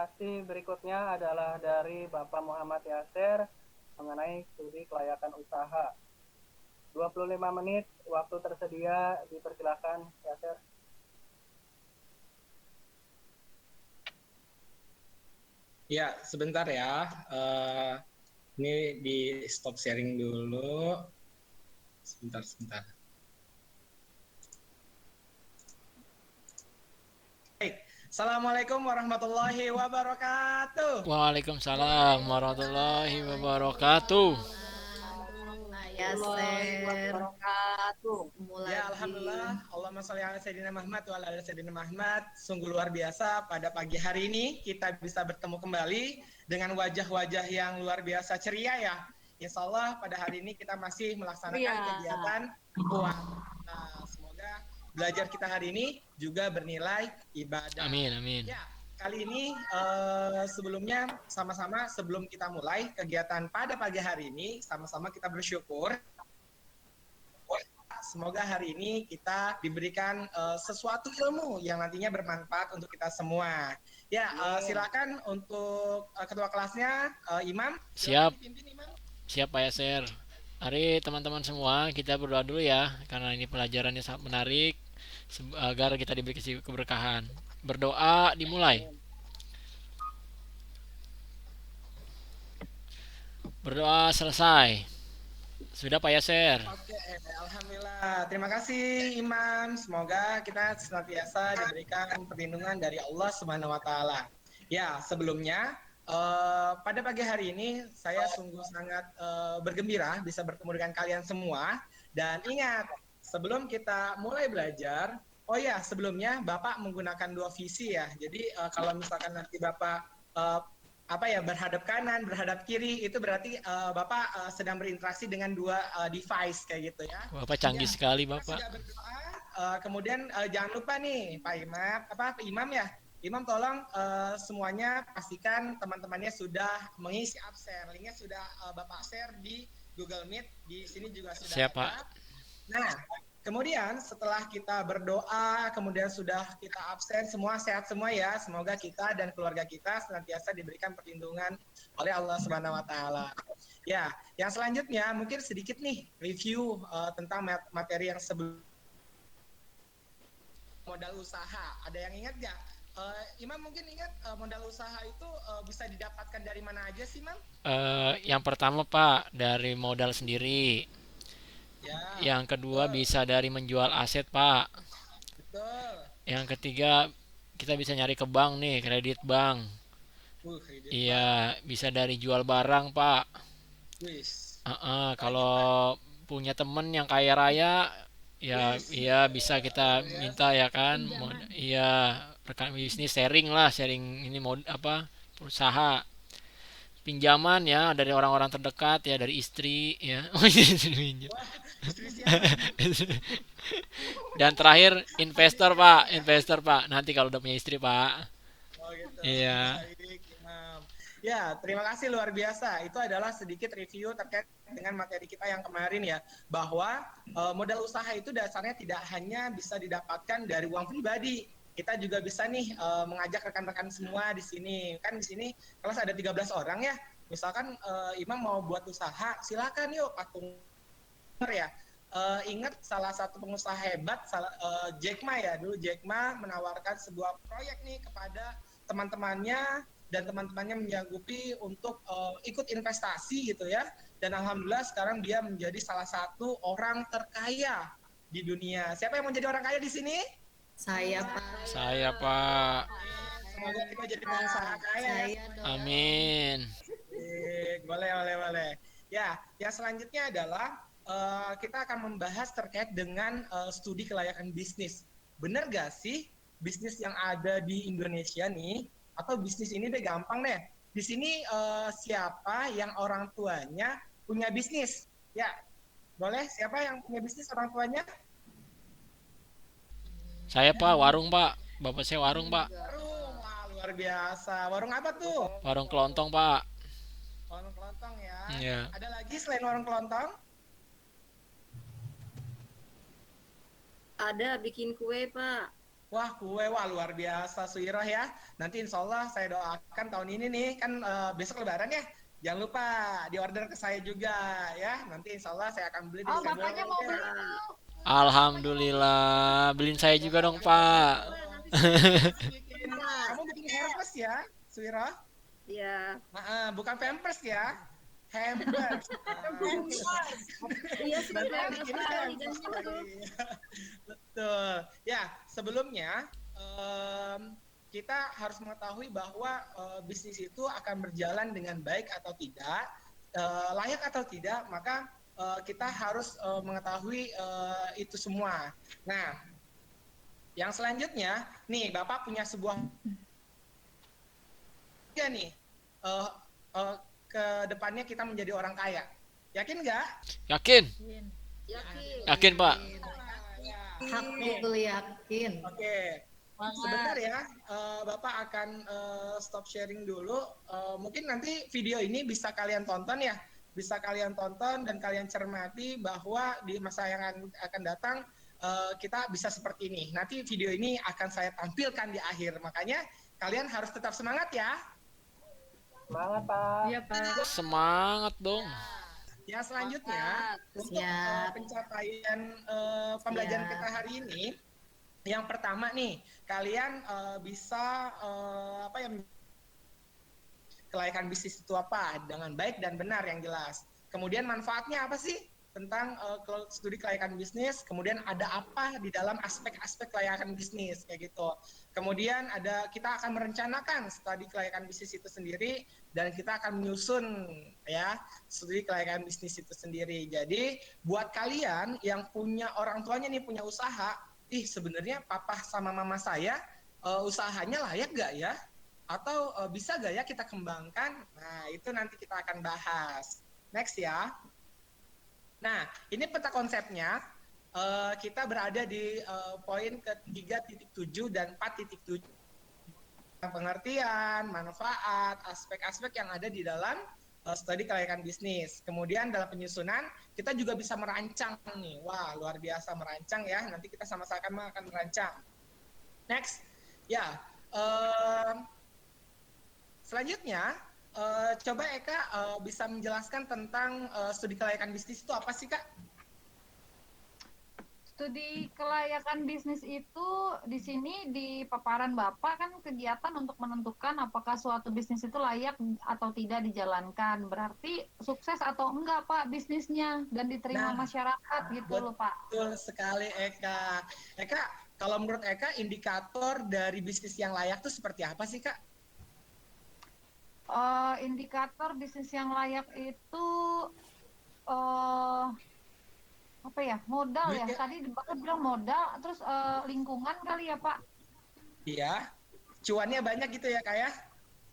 presentasi berikutnya adalah dari Bapak Muhammad Yasir mengenai studi kelayakan usaha. 25 menit waktu tersedia, dipersilakan Yasir. Ya, sebentar ya. Ini di stop sharing dulu. Sebentar. Baik. Assalamualaikum warahmatullahi wabarakatuh. Waalaikumsalam warahmatullahi wabarakatuh. Ya, alhamdulillah. Allahumma sholli ala sayyidina Muhammad wa ala sayyidina Muhammad. Sungguh luar biasa pada pagi hari ini kita bisa bertemu kembali dengan wajah-wajah yang luar biasa ceria ya. Insya Allah pada hari ini kita masih melaksanakan kegiatan puasa. Nah, semoga belajar kita hari ini juga bernilai ibadah. Amin. Ya, kali ini sebelumnya sama-sama sebelum kita mulai kegiatan pada pagi hari ini, sama-sama kita bersyukur. Semoga hari ini kita diberikan sesuatu ilmu yang nantinya bermanfaat untuk kita semua. Ya, silakan untuk ketua kelasnya, Imam. Siap. Siap Pak Yasir. Mari teman-teman semua kita berdoa dulu ya, karena ini pelajarannya sangat menarik agar kita diberi keberkahan. Berdoa dimulai. Berdoa selesai. Sudah Pak Yasir. Oke, alhamdulillah. Terima kasih Imam. Semoga kita senantiasa diberikan perlindungan dari Allah Subhanahu wa taala. Ya, sebelumnya pada pagi hari ini saya sungguh sangat bergembira bisa bertemu dengan kalian semua dan ingat, sebelum kita mulai belajar, oh ya, sebelumnya Bapak menggunakan dua visi ya. Jadi kalau misalkan nanti Bapak berhadap kanan, berhadap kiri, itu berarti Bapak sedang berinteraksi dengan dua device kayak gitu ya. Bapak canggih sekali Bapak. Sudah berdoa, kemudian jangan lupa nih Pak Imam ya. Imam tolong semuanya pastikan teman-temannya sudah mengisi absen. Linknya sudah Bapak share di Google Meet. Di sini juga sudah Siap, ada. Pak. Nah, kemudian setelah kita berdoa, kemudian sudah kita absen, semua sehat semua ya. Semoga kita dan keluarga kita senantiasa diberikan perlindungan oleh Allah Subhanahu wa taala. Ya, yang selanjutnya mungkin sedikit nih review tentang materi yang sebelum modal usaha. Ada yang ingat nggak? Imam mungkin ingat modal usaha itu bisa didapatkan dari mana aja sih, Imam? Yang pertama Pak, dari modal sendiri. Ya, Yang kedua bisa dari menjual aset Pak. betul. Yang ketiga kita bisa nyari ke bank nih, kredit bank. Kredit Iya, bisa dari jual barang Pak. Wis. Kalau punya temen yang kaya raya, ya iya bisa kita minta ya kan. Iya, rekan bisnis sharing lah, sharing ini perusaha. Pinjaman ya dari orang-orang terdekat ya, dari istri ya. Dan terakhir investor Pak, nanti kalau udah punya istri Pak. Oh gitu. Iya. Baik, Imam. Ya, terima kasih luar biasa. Itu adalah sedikit review terkait dengan materi kita yang kemarin ya, bahwa modal usaha itu dasarnya tidak hanya bisa didapatkan dari uang pribadi. Kita juga bisa nih mengajak rekan-rekan semua di sini. Kan di sini kelas ada 13 orang ya. Misalkan Imam mau buat usaha, silakan yuk patung ya. Ingat salah satu pengusaha hebat, Jack Ma ya, dulu Jack Ma menawarkan sebuah proyek nih kepada teman-temannya dan teman-temannya menyanggupi untuk ikut investasi gitu ya, dan alhamdulillah sekarang dia menjadi salah satu orang terkaya di dunia. Siapa yang mau jadi orang kaya di sini? Saya Pak. Semoga kita jadi pengusaha kaya. Amin. Boleh. Ya, yang selanjutnya adalah kita akan membahas terkait dengan studi kelayakan bisnis. Benar gak sih bisnis yang ada di Indonesia nih, atau bisnis ini deh gampang deh. Di sini siapa yang orang tuanya punya bisnis? Ya, boleh. Siapa yang punya bisnis orang tuanya? Saya Pak, warung Pak. Bapak saya warung Pak. Warung, wah, luar biasa. Warung apa tuh? Warung kelontong Pak. Warung kelontong ya. Iya. Ada lagi selain warung kelontong? Ada bikin kue Pak. Wah, kue, wah luar biasa Suiroh ya. Nanti insya Allah saya doakan tahun ini nih, kan besok lebaran ya. Jangan lupa di order ke saya juga ya. Nanti insya Allah saya akan beli di Oh, saya. bapaknya mau beli tuh. Alhamdulillah, beliin saya juga dong, Pak. Nanti saya bikin, kamu bikin Hermes ya, Suiroh? Iya. Bukan Pampers ya. Hampers. Iya sih, Nanti Bang. bikin Sekali Hampers ganti lagi. tuh. Betul. Ya, sebelumnya kita harus mengetahui bahwa bisnis itu akan berjalan dengan baik atau tidak, layak atau tidak, maka kita harus mengetahui itu semua. Nah, yang selanjutnya, nih Bapak punya sebuah ya nih, ke depannya kita menjadi orang kaya. Yakin nggak? Yakin? Yakin. Yakin, Pak. Ya. Betul yakin. Oke. Sebentar ya, Bapak akan stop sharing dulu. Mungkin nanti video ini bisa kalian tonton ya, bisa kalian tonton dan kalian cermati bahwa di masa yang akan datang kita bisa seperti ini. Nanti video ini akan saya tampilkan di akhir, makanya kalian harus tetap semangat ya. Semangat, Pak. Iya, Pak. Semangat dong. Ya, selanjutnya untuk Siap. pencapaian pembelajaran Siap. kita hari ini, yang pertama nih, kalian bisa kelayakan bisnis itu apa dengan baik dan benar yang jelas. Kemudian manfaatnya apa sih tentang studi kelayakan bisnis, kemudian ada apa di dalam aspek-aspek kelayakan bisnis kayak gitu. Kemudian kita akan merencanakan studi kelayakan bisnis itu sendiri dan kita akan menyusun ya studi kelayakan bisnis itu sendiri. Jadi buat kalian yang punya orang tuanya nih punya usaha, sebenarnya papa sama mama saya usahanya layak gak ya? Atau bisa gak ya kita kembangkan? Nah, itu nanti kita akan bahas. Next ya. Nah, ini peta konsepnya. Kita berada di poin ke-3.7 dan 4.7. Pengertian, manfaat, aspek-aspek yang ada di dalam studi kelayakan bisnis. Kemudian dalam penyusunan, kita juga bisa merancang nih. Wah, luar biasa merancang ya. Nanti kita sama-sama akan merancang. Next. Ya, selanjutnya, coba Eka bisa menjelaskan tentang studi kelayakan bisnis itu apa sih, Kak? Studi kelayakan bisnis itu di sini di paparan Bapak kan kegiatan untuk menentukan apakah suatu bisnis itu layak atau tidak dijalankan. Berarti sukses atau enggak Pak bisnisnya dan diterima masyarakat gitu loh Pak. Betul sekali Eka. Eka, kalau menurut Eka indikator dari bisnis yang layak itu seperti apa sih, Kak? Indikator bisnis yang layak itu apa ya, modal ya, tadi Bapak bilang modal, terus lingkungan kali ya Pak? Iya, cuannya banyak gitu ya Kak ya?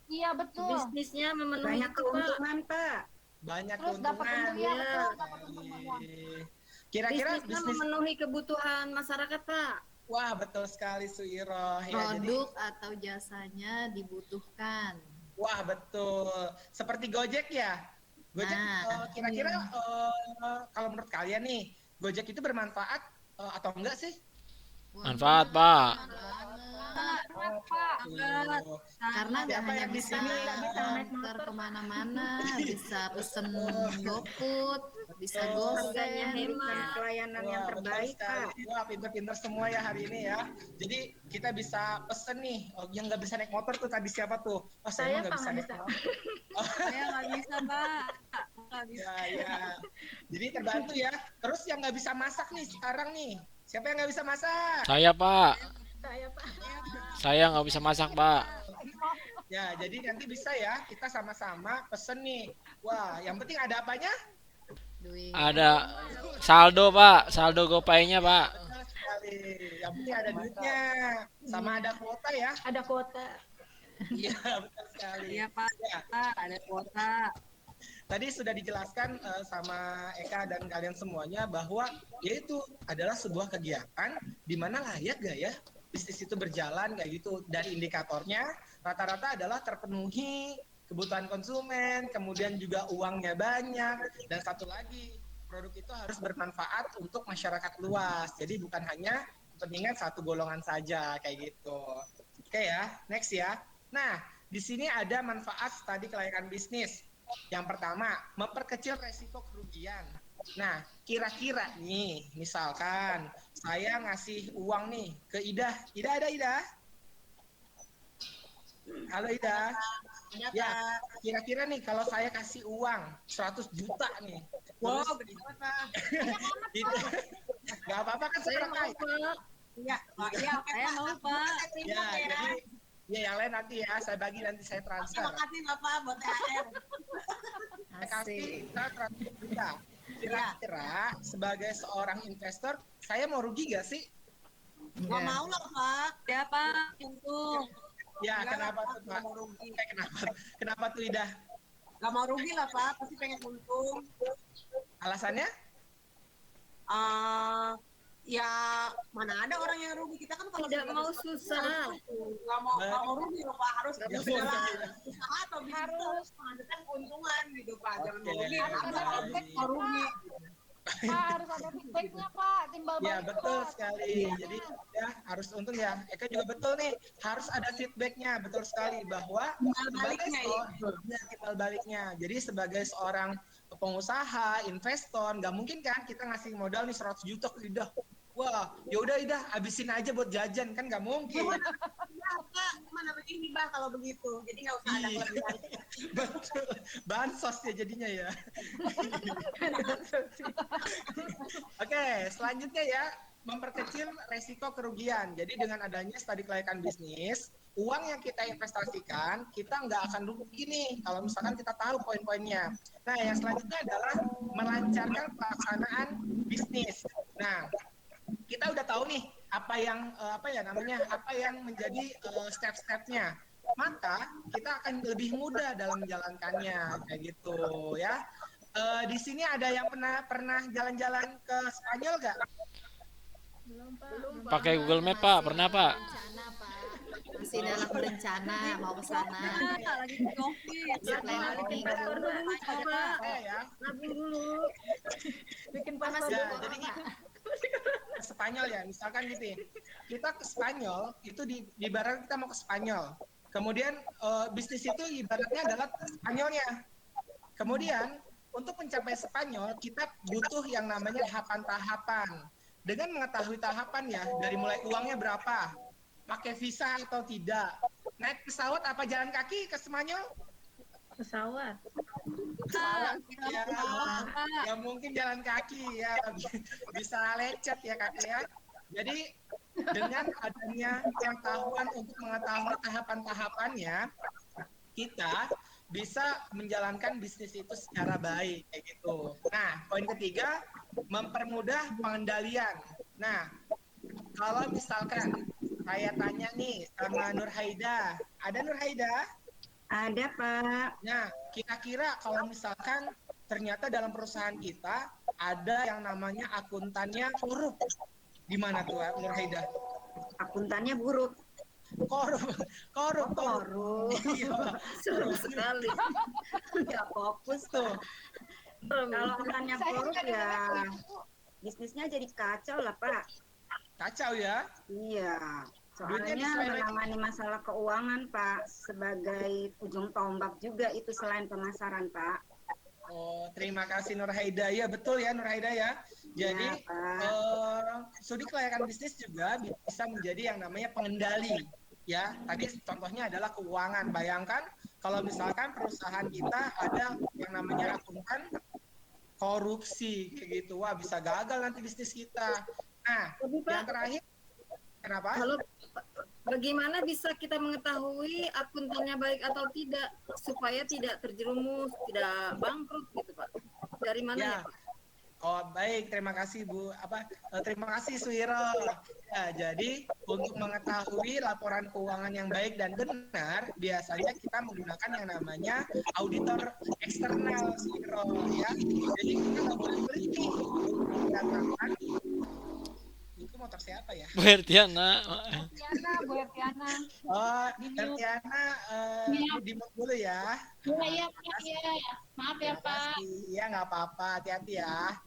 Iya betul. Bisnisnya memenuhi Banyak itu, keuntungan, Pak. Banyak Terus dapat keuntungan. untung, ya betul, dapat untung uang. Kira-kira Bisnisnya bisnis, memenuhi kebutuhan masyarakat, Pak. wah betul sekali Suiro. Ya, Produk atau jasanya dibutuhkan. wah betul. Seperti Gojek ya? Gojek Nah, kira-kira kalau menurut kalian nih, Gojek itu bermanfaat atau enggak sih? Manfaat, Pak. Banget Pak. Tuh. Karena nggak Siapa hanya yang di bisa sini antar kemana-mana, bisa pesen GoFood, bisa Harganya GoSend. hemat. Pelayanan Wah, betul sekali. Wah, pinter-pinter semua ya hari ini ya. Jadi kita bisa pesen nih. Yang nggak bisa naik motor tuh tadi siapa tuh? Oh, saya nggak bisa naik motor. Saya nggak bisa, Pak. Nggak bisa. Ya. Jadi terbantu ya. Terus yang nggak bisa masak nih sekarang nih. Siapa yang nggak bisa masak? Saya, Pak. Saya, Pak. Saya nggak bisa masak, Pak. Ya, jadi nanti bisa ya. Kita sama-sama pesen nih. Wah, yang penting ada apanya? Duit. Ada saldo, Pak. Saldo GoPay-nya, Pak. Betul sekali. Yang penting ada duitnya. Sama ada kuota ya. Ada kuota. Iya, betul sekali. Iya, Pak. Ya. Pak, ada kuota. Tadi sudah dijelaskan sama Eka dan kalian semuanya bahwa yaitu adalah sebuah kegiatan di mana layak gak ya bisnis itu berjalan kayak gitu. Dari indikatornya rata-rata adalah terpenuhi kebutuhan konsumen, kemudian juga uangnya banyak, dan satu lagi produk itu harus bermanfaat untuk masyarakat luas. Jadi bukan hanya kepentingan satu golongan saja kayak gitu. Oke ya, next ya. Nah, di sini ada manfaat studi kelayakan bisnis. Yang pertama, memperkecil resiko kerugian. Nah, kira-kira nih, misalkan saya ngasih uang nih ke Ida. Ida ada Ida? Halo Ida. Ya, kira-kira nih kalau saya kasih uang 100 juta nih. Wow, Terus gede banget, Pak. Ida, nggak apa-apa kan Saya sekarang mau, Pak. Iya, Iya, saya mau, Pak. Ya, jadi ya yang lain nanti ya, saya bagi nanti saya transfer. Terima kasih, Bapak, buat THR. Saya kasih asik. 100 juta. Kira-kira sebagai seorang investor, saya mau rugi nggak sih? Nggak mau lah, Pak. Ya, Pak. Untung. Ya, Enggak lah, kenapa Pak. tuh Pak? Nggak mau rugi. Kenapa tuh Ida? Nggak mau rugi lah, Pak. Pasti pengen untung. Alasannya? Ya, mana ada orang yang rugi. Kita kan kalau Tidak sudah mau besar, susah. nggak mau rugi loh, Pak. Harus Nggak mau dalam rugi. usaha atau bisnis itu harus menghasilkan keuntungan gitu, Pak. Jangan mau Oke, rugi. Harus ada Kalau feedback, mau rugi. Pak, harus ada feedbacknya, Pak. Timbal Ya, balik, betul Pak. sekali. Jadi ya harus untung ya. Eka juga betul nih, harus ada feedbacknya. Betul sekali bahwa sebagai baliknya, timbal baliknya. Jadi sebagai seorang pengusaha, investor, nggak mungkin kan kita ngasih modal nih 100 juta ke Ida. Wah, ya udah Ida, habisin aja buat jajan kan nggak mungkin. Ya, Pak. Mana begini, Pak, kalau begitu. Jadi nggak usah ada Iya. kelebihan. Betul, bansos ya jadinya ya. Oke, selanjutnya ya, memperkecil resiko kerugian. Jadi dengan adanya studi kelayakan bisnis, uang yang kita investasikan, kita nggak akan rugi nih kalau misalkan kita tahu poin-poinnya. Nah, yang selanjutnya adalah melancarkan pelaksanaan bisnis. Nah, kita udah tahu nih apa yang menjadi step-stepnya, maka kita akan lebih mudah dalam menjalankannya kayak gitu ya. Di sini ada yang pernah jalan-jalan ke Spanyol nggak? Belum, Pak. Pakai Google Map, Pak. Pernah, Pak? Rencana, Pak. Masih dalam rencana mau ke sana. Lagi COVID. Setelah Bikin minggu. paspor dulu, Pak. Saya ya. Nabung dulu. Bikin Panas paspor Ya, dulu. jadi ke Spanyol ya, misalkan gitu ya. Kita ke Spanyol itu di ibarat kita mau ke Spanyol. Kemudian bisnis itu ibaratnya adalah Spanyolnya. Kemudian untuk mencapai Spanyol kita butuh yang namanya tahapan-tahapan. Dengan mengetahui tahapan ya, dari mulai uangnya berapa, pakai visa atau tidak, naik pesawat apa jalan kaki ke Spanyol? Pesawat. Ya, ya mungkin jalan kaki ya, bisa lecet ya kakek ya. Jadi dengan adanya pengetahuan untuk mengetahui tahapan-tahapannya, kita bisa menjalankan bisnis itu secara baik kayak gitu. Nah, poin ketiga, mempermudah pengendalian. Nah, kalau misalkan saya tanya nih sama Nur Haida, ada Nur Haida? Ada, Pak. Nah, kira-kira kalau misalkan ternyata dalam perusahaan kita ada yang namanya akuntannya korup, gimana tuh Nur Haida? Akuntannya buruk. Korup. Iya. Seru sekali. Nggak fokus. Tuh. Kalau akuntannya Saya buruk juga ya dengar itu. bisnisnya jadi kacau lah, Pak. Kacau ya. Iya. Duitnya Soalnya diselewengin. menangani masalah keuangan, Pak, sebagai ujung tombak juga itu selain pemasaran, Pak. Oh, terima kasih Nur Haida. Ya, betul ya Nur Haida ya. Jadi, Ya, Pak. studi kelayakan bisnis juga bisa menjadi yang namanya pengendali. Ya, tadi contohnya adalah keuangan. Bayangkan kalau misalkan perusahaan kita ada yang namanya akuntan korupsi kayak gitu. Wah, bisa gagal nanti bisnis kita. Nah, Tapi, yang Pak, terakhir kenapa? kalau bagaimana bisa kita mengetahui akuntannya baik atau tidak supaya tidak terjerumus, tidak bangkrut gitu, Pak? Dari mana ya, Ya. Pak? Oh, baik, terima kasih Bu. Terima kasih Suiro. Ya, jadi untuk mengetahui laporan keuangan yang baik dan benar, biasanya kita menggunakan yang namanya auditor eksternal Suiro ya. Jadi kita nggak boleh beli nih mendatangkan. Itu motor siapa ya? Bu Hertiana. Bu Hertiana. Oh, Tatiana di dulu ya. Iya, iya. Maaf ya, Pak. Iya, nggak apa-apa. Hati-hati ya.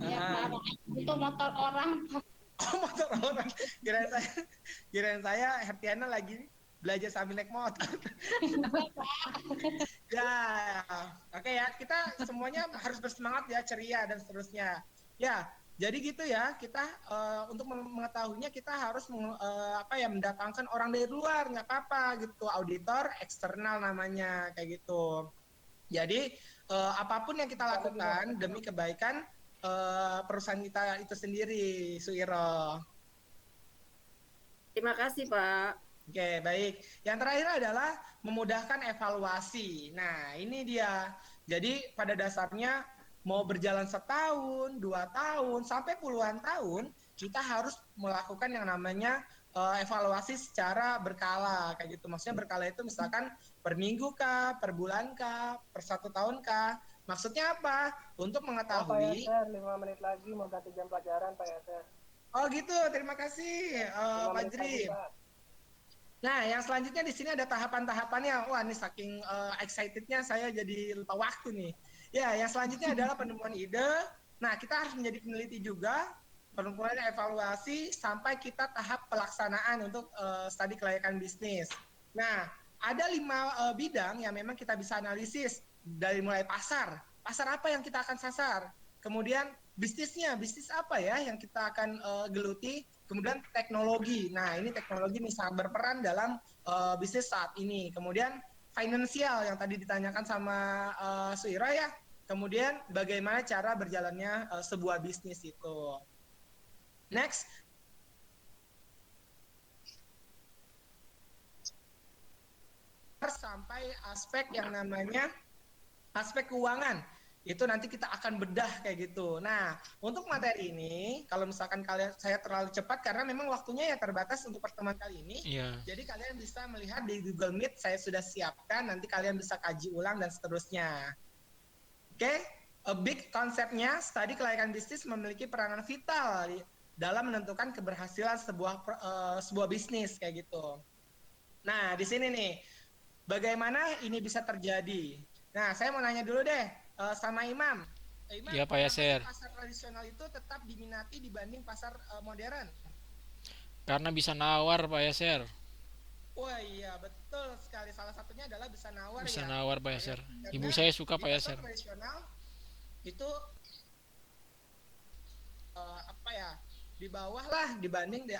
Ya, Ah. Pak. Itu motor orang. Oh, motor orang. Kirain saya Hertiana lagi belajar sambil naik motor. Ya, oke ya. Kita semuanya harus bersemangat ya, ceria dan seterusnya. Ya, jadi gitu ya. Kita untuk mengetahuinya kita harus mendatangkan orang dari luar, nggak apa-apa gitu. Auditor eksternal namanya kayak gitu. Jadi apapun yang kita lakukan demi kebaikan perusahaan kita itu sendiri, Suiro. Terima kasih, Pak. Oke, baik. Yang terakhir adalah memudahkan evaluasi. Nah, ini dia. Jadi pada dasarnya mau berjalan setahun, 2 tahun, sampai puluhan tahun, kita harus melakukan yang namanya evaluasi secara berkala, kayak gitu. Maksudnya berkala itu misalkan per minggu kah, per bulan kah, per 1 tahun kah. Maksudnya apa? Untuk Pak mengetahui. Yaser, 5 menit lagi mau ganti jam pelajaran, Pak Yaser. Oh gitu, terima kasih, 5 Pak menit lagi, Jri. Pak. Nah, yang selanjutnya di sini ada tahapan-tahapannya. Wah, ini saking excitednya saya jadi lupa waktu nih. Ya, yang selanjutnya adalah penemuan ide. Nah, kita harus menjadi peneliti juga, penemuan evaluasi, sampai kita tahap pelaksanaan untuk studi kelayakan bisnis. Nah, ada 5 bidang yang memang kita bisa analisis, dari mulai pasar. Pasar apa yang kita akan sasar? Kemudian bisnisnya, bisnis apa ya yang kita akan geluti? Kemudian teknologi. Nah, ini teknologi nih sangat berperan dalam bisnis saat ini. Kemudian finansial yang tadi ditanyakan sama Suira ya. Kemudian bagaimana cara berjalannya sebuah bisnis itu. Next. Sampai aspek yang namanya aspek keuangan. Itu nanti kita akan bedah kayak gitu. Nah, untuk materi ini, kalau misalkan saya terlalu cepat karena memang waktunya ya terbatas untuk pertemuan kali ini. Iya. Jadi kalian bisa melihat di Google Meet saya sudah siapkan, nanti kalian bisa kaji ulang dan seterusnya. Oke, big konsepnya studi kelayakan bisnis memiliki peranan vital dalam menentukan keberhasilan sebuah bisnis kayak gitu. Nah, di sini nih, bagaimana ini bisa terjadi? Nah, saya mau nanya dulu deh sama Imam. Imam, Iya, Pak Yaser. pasar tradisional itu tetap diminati dibanding pasar modern? Karena bisa nawar, Pak Yaser. Wah iya, betul sekali. Salah satunya adalah bisa nawar Bisa ya. nawar, Pak Yaser. Karena Ibu saya suka, di Pak pasar Yaser. tradisional itu di bawah lah dibanding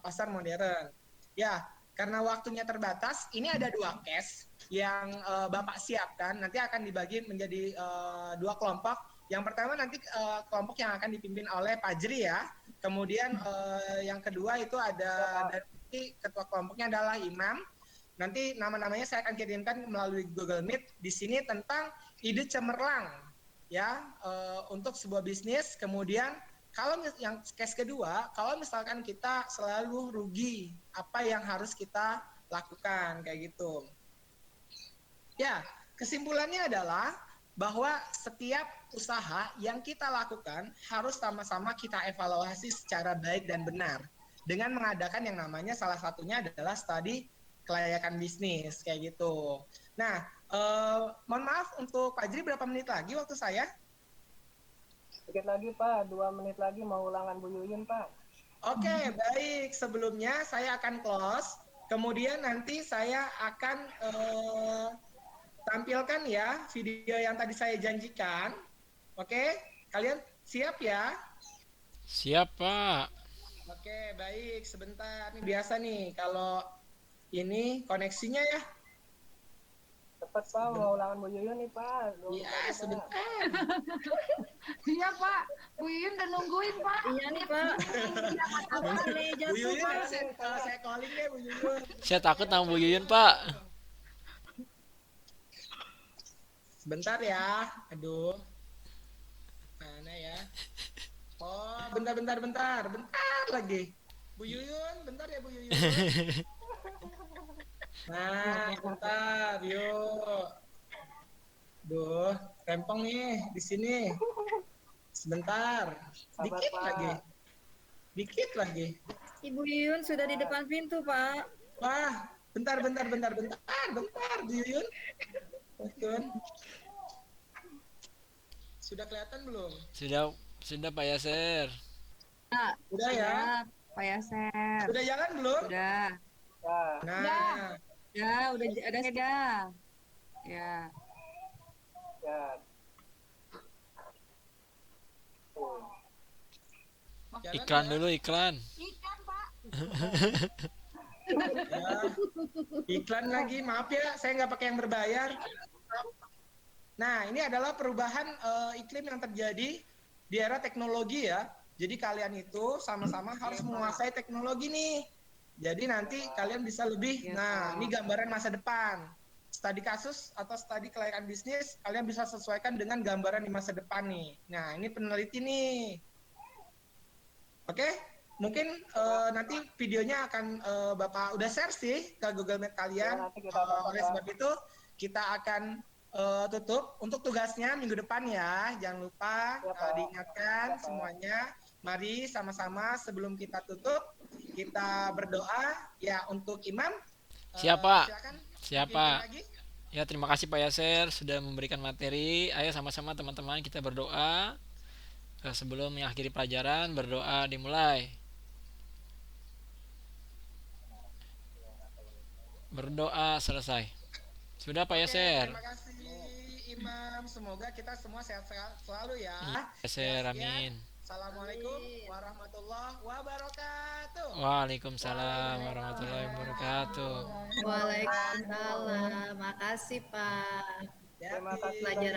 pasar modern. Ya, karena waktunya terbatas, ini ada 2 case yang Bapak siapkan. Nanti akan dibagi menjadi 2 kelompok. Yang pertama nanti kelompok yang akan dipimpin oleh Pak Jri ya. Kemudian yang kedua itu ada dari ketua kelompoknya adalah Imam. Nanti nama-namanya saya akan kirimkan melalui Google Meet. Di sini tentang ide cemerlang ya untuk sebuah bisnis. Kemudian kalau yang case kedua, kalau misalkan kita selalu rugi, apa yang harus kita lakukan kayak gitu. Ya, kesimpulannya adalah bahwa setiap usaha yang kita lakukan harus sama-sama kita evaluasi secara baik dan benar dengan mengadakan yang namanya salah satunya adalah studi kelayakan bisnis kayak gitu. Nah, mohon maaf untuk Pak Jri, berapa menit lagi waktu saya? Sedikit lagi, Pak. 2 menit lagi mau ulangan Bu Yuyun, Pak. Oke, baik. Sebelumnya saya akan close. Kemudian nanti saya akan tampilkan ya video yang tadi saya janjikan. Oke, kalian siap ya? Siap, Pak. Oke, baik. Sebentar. Ini biasa nih kalau ini koneksinya ya. Cepat, Pak. Mau ulangan Bu Yuyun nih, Pak. Iya, sebentar. Iya Pak, Bu Yuyun udah nungguin Pak. Iya nih, Pak. Bu Yuyun, saya calling deh Bu Yuyun. Saya takut sama Bu Yuyun, Pak. Sebentar ya. Aduh. Mana ya? Oh, bentar lagi. Bu Yuyun, bentar ya Bu Yuyun. Nah, bentar, yuk. Duh, rempong nih di sini. Sebentar. Dikit lagi. Dikit lagi. Ibu Yuyun sudah di depan pintu, Pak. Wah, bentar, Bu Yuyun. Betul. Sudah kelihatan belum? Sudah Pak Yaser. Udah ya? Siap, Pak Yaser. Udah jalan belum? Udah. Ya, Nah, Ya, udah ada sudah. Ya. ya. Tuh. jalan Iklan ya? dulu, iklan. Ikan, Pak. Ya. Iklan lagi, maaf ya, saya nggak pakai yang berbayar. Nah, ini adalah perubahan iklim yang terjadi di era teknologi ya. Jadi kalian itu sama-sama harus menguasai teknologi nih. Jadi nanti kalian bisa lebih, nah ini gambaran masa depan. Studi kasus atau studi kelayakan bisnis, kalian bisa sesuaikan dengan gambaran di masa depan nih. Nah, ini peneliti nih. Oke, mungkin nanti videonya akan Bapak udah share sih ke Google Meet kalian. Ya, nanti kita tonton Oleh ya. sebab itu, kita akan tutup untuk tugasnya minggu depan ya. Jangan lupa Ya, Pak. diingatkan Ya, Pak. semuanya. Mari sama-sama sebelum kita tutup, kita berdoa ya untuk imam. Siapa? Silakan. Siapa? Pimpin lagi. Ya, terima kasih Pak Yaser sudah memberikan materi. Ayo sama-sama teman-teman kita berdoa. Sebelum mengakhiri pelajaran, berdoa dimulai. Berdoa selesai. Sudah Pak Oke, Yaser. terima kasih Imam. Semoga kita semua sehat-sehat selalu ya. Iya, Yaser, Ya, sekian. amin. Assalamualaikum warahmatullahi wabarakatuh. Waalaikumsalam warahmatullahi wabarakatuh. Waalaikumsalam. Makasih Pak. Ya, Terima kasih pelajaran